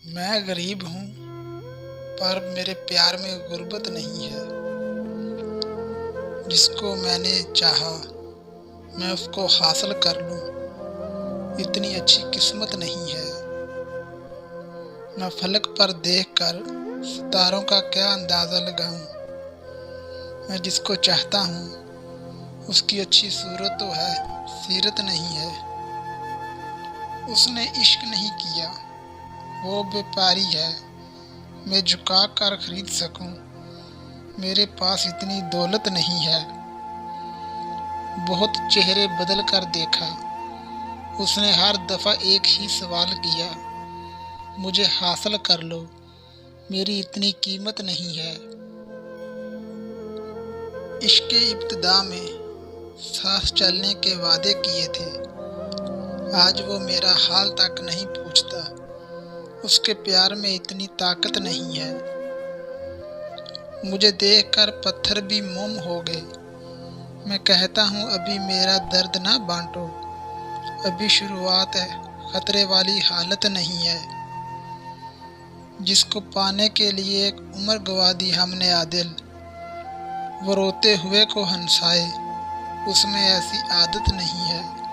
मैं गरीब हूँ पर मेरे प्यार में गुर्बत नहीं है। जिसको मैंने चाहा मैं उसको हासिल कर लूँ, इतनी अच्छी किस्मत नहीं है। मैं फलक पर देखकर सितारों का क्या अंदाज़ा लगाऊँ। मैं जिसको चाहता हूँ उसकी अच्छी सूरत तो है, सीरत नहीं है। उसने इश्क नहीं किया, वो व्यापारी है। मैं झुका कर खरीद सकूं, मेरे पास इतनी दौलत नहीं है। बहुत चेहरे बदल कर देखा, उसने हर दफ़ा एक ही सवाल किया, मुझे हासिल कर लो, मेरी इतनी कीमत नहीं है। इश्क के इब्तिदा में साथ चलने के वादे किए थे, आज वो मेरा हाल तक नहीं पूछता। उसके प्यार में इतनी ताकत नहीं है। मुझे देखकर पत्थर भी मोम हो गए। मैं कहता हूँ अभी मेरा दर्द ना बांटो, अभी शुरुआत है, खतरे वाली हालत नहीं है। जिसको पाने के लिए एक उम्र गवा दी हमने आदिल, वो रोते हुए को हंसाए, उसमें ऐसी आदत नहीं है।